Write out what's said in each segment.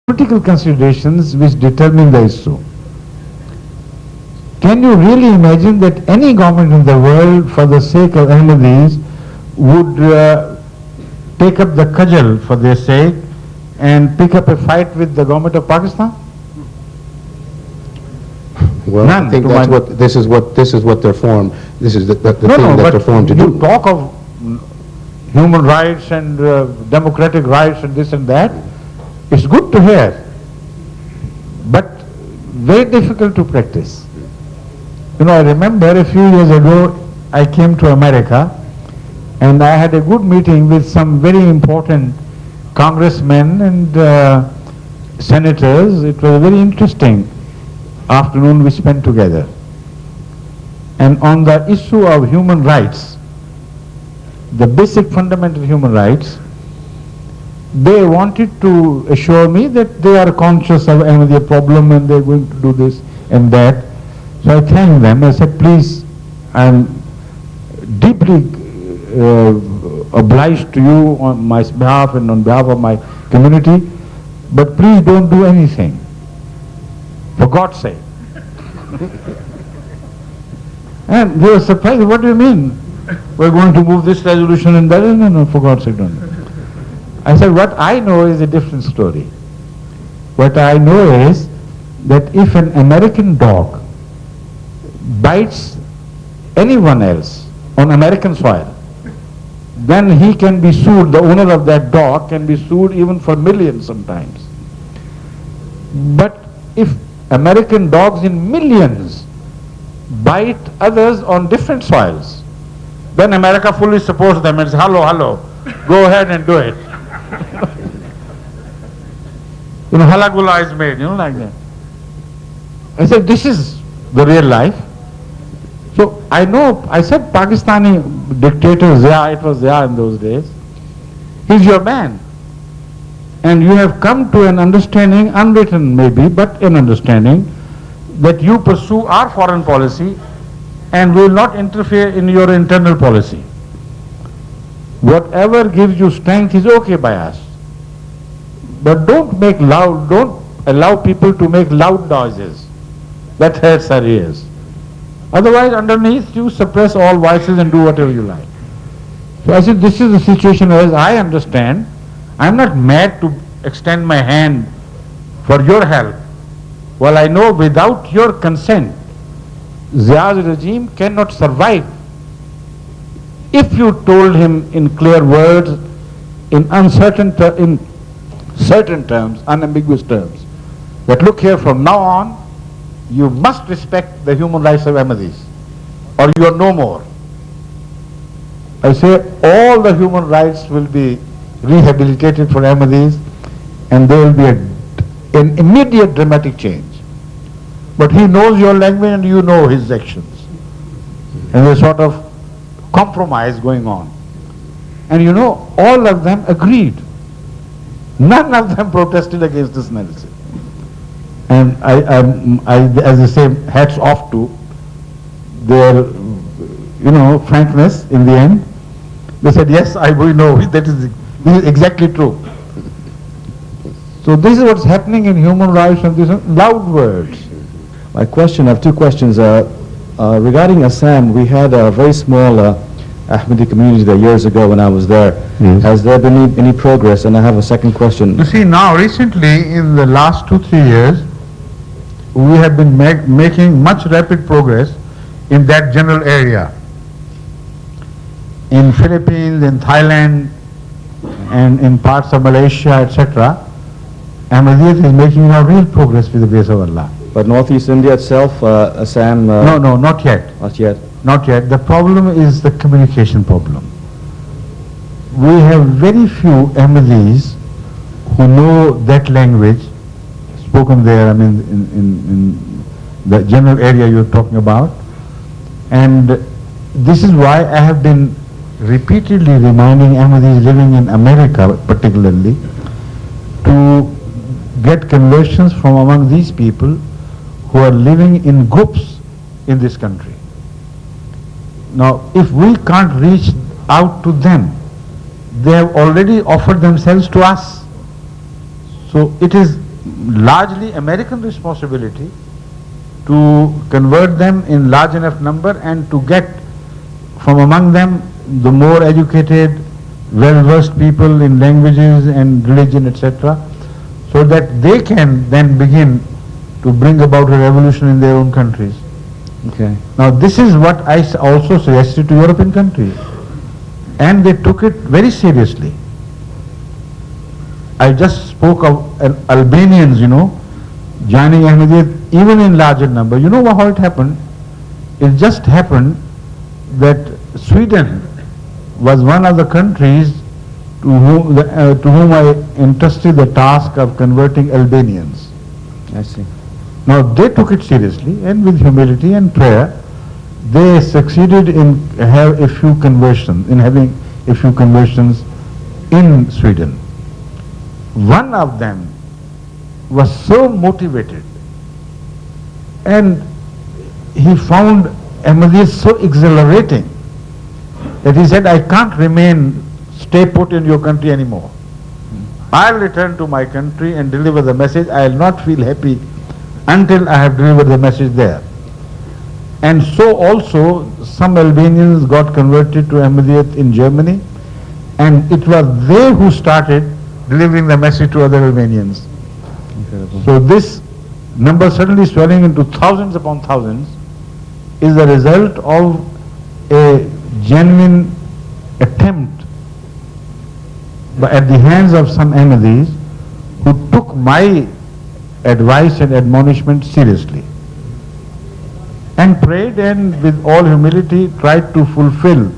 political considerations which determine the issue. Can you really imagine that any government in the world, for the sake of Ahmadis, would take up the cudgel for their sake and pick up a fight with the government of Pakistan? Well, None, I think to that's my- what this is what they're formed. This is the No, thing no, that but they're formed to you do. talk of human rights and democratic rights and this and that. It's good to hear, but very difficult to practice. I remember a few years ago I came to America and I had a good meeting with some very important congressmen and senators. It was a very interesting afternoon we spent together. And on the issue of human rights, the basic fundamental human rights, they wanted to assure me that they are conscious of Ahmadiyya problem and they're going to do this and that. So I thanked them. I said, please, I'm deeply obliged to you on my behalf and on behalf of my community, but please don't do anything. For God's sake. And they were surprised. What do you mean? We're going to move this resolution and that? No, for God's sake, don't. I said, what I know is a different story. What I know is that if an American dog bites anyone else on American soil, then he can be sued, the owner of that dog can be sued even for millions sometimes. But if American dogs in millions bite others on different soils, then America fully supports them and says, hello, go ahead and do it. Halagula is made, like that. I said, this is the real life. So I know, I said Pakistani dictator Zia, it was Zia in those days, he's your man. And you have come to an understanding, unwritten maybe, but an understanding, that you pursue our foreign policy and will not interfere in your internal policy. Whatever gives you strength is okay by us. But don't allow people to make loud noises. That hurts our ears. Otherwise, underneath, you suppress all voices and do whatever you like. So I said, this is the situation as I understand. I'm not mad to extend my hand for your help. Well, I know without your consent, Zia's regime cannot survive. If you told him in clear words, in certain terms, unambiguous terms, that look here, from now on, you must respect the human rights of Ahmadis, or you are no more. I say all the human rights will be rehabilitated for Ahmadis, and there will be an immediate dramatic change. But he knows your language and you know his actions. And there's sort of compromise going on. And all of them agreed. None of them protested against this narrative. And I as I say, hats off to their, frankness in the end. They said, yes, we know, this is exactly true. So this is what's happening in human rights, and these are loud words. I have two questions. Regarding Assam, we had a very small Ahmadi community there years ago when I was there. Yes. Has there been any progress? And I have a second question. You see, now recently, in the last 2-3 years, we have been making much rapid progress in that general area. In Philippines, in Thailand, and in parts of Malaysia, etc., Ahmadiyyat is making now real progress with the grace of Allah. But Northeast India itself, Assam... No, not yet. Not yet. Not yet. The problem is the communication problem. We have very few Ahmadis who know that language spoken there, in the general area you're talking about. And this is why I have been repeatedly reminding Ahmadis living in America particularly to get conversions from among these people who are living in groups in this country. Now, if we can't reach out to them, they have already offered themselves to us. So it is largely American responsibility to convert them in large enough number and to get from among them the more educated, well-versed people in languages and religion, etc., so that they can then begin to bring about a revolution in their own countries. Okay. Now this is what I also suggested to European countries, and they took it very seriously. I just spoke of Albanians, joining Ahmadiyya even in larger number. You know how it happened? It just happened that Sweden was one of the countries to whom I entrusted the task of converting Albanians. I see. Now they took it seriously, and with humility and prayer, they succeeded in having a few conversions in Sweden. One of them was so motivated, and he found Ahmadiyya so exhilarating that he said, I can't stay put in your country anymore. I'll return to my country and deliver the message. I'll not feel happy until I have delivered the message there. And so also some Albanians got converted to Ahmadiyya in Germany, and it was they who started delivering the message to other Albanians. Incredible. So this number suddenly swelling into thousands upon thousands is the result of a genuine attempt at the hands of some Ahmadis who took my advice and admonishment seriously and prayed, and with all humility tried to fulfill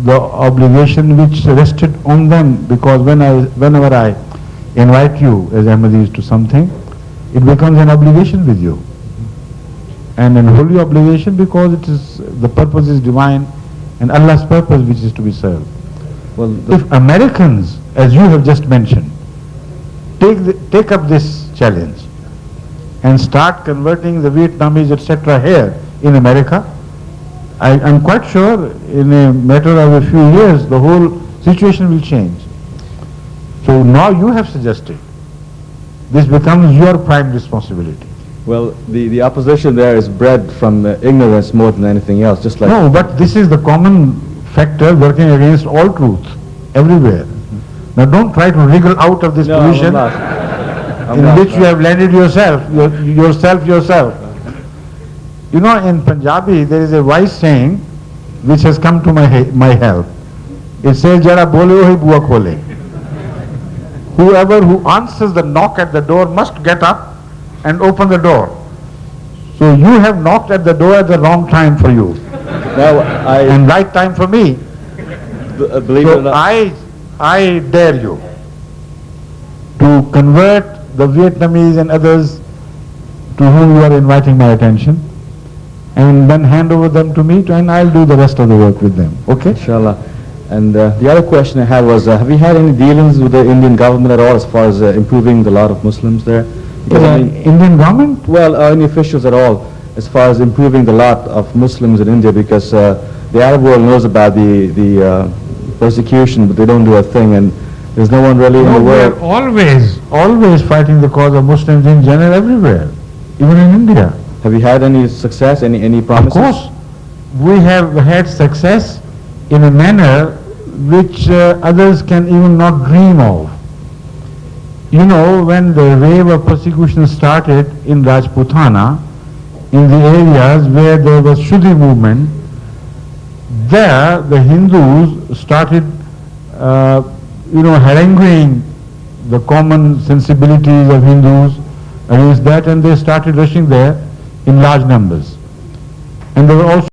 the obligation which rested on them, because whenever I invite you as Ahmadis to something, it becomes an obligation with you, and an holy obligation, because the purpose is divine and Allah's purpose which is to be served. Well, If Americans, as you have just mentioned, take up this challenge and start converting the Vietnamese, etc., here in America, I'm quite sure in a matter of a few years the whole situation will change. So now you have suggested, this becomes your prime responsibility. well, the opposition there is bred from ignorance more than anything else, just like... No, but this is the common factor working against all truth everywhere. Now don't try to wriggle out of this No, position I'm in not. which you have landed yourself. You know, in Punjabi there is a wise saying which has come to my help. It says, "Jara bole wahi bua khole." Whoever who answers the knock at the door must get up and open the door. So you have knocked at the door at the wrong time for you, Well, and right time for me. believe it or So not... I dare you to convert the Vietnamese and others to whom you are inviting my attention, and then hand over them to me, and I'll do the rest of the work with them. Okay? Inshallah. And the other question I had was, have you had any dealings with the Indian government at all as far as improving the lot of Muslims there? Because, I mean, Indian government? well, any officials at all as far as improving the lot of Muslims in India, because the Arab world knows about the persecution, but they don't do a thing, and there's no one really in No, the we are world. always fighting the cause of Muslims in general everywhere, even in India. Have you had any success, any Of promises? course, we have had success in a manner which others can even not dream of. You know, when the wave of persecution started in Rajputana, in the areas where there was Shuddhi movement, there the Hindus started, haranguing the common sensibilities of Hindus against that, and they started rushing there in large numbers. And there were also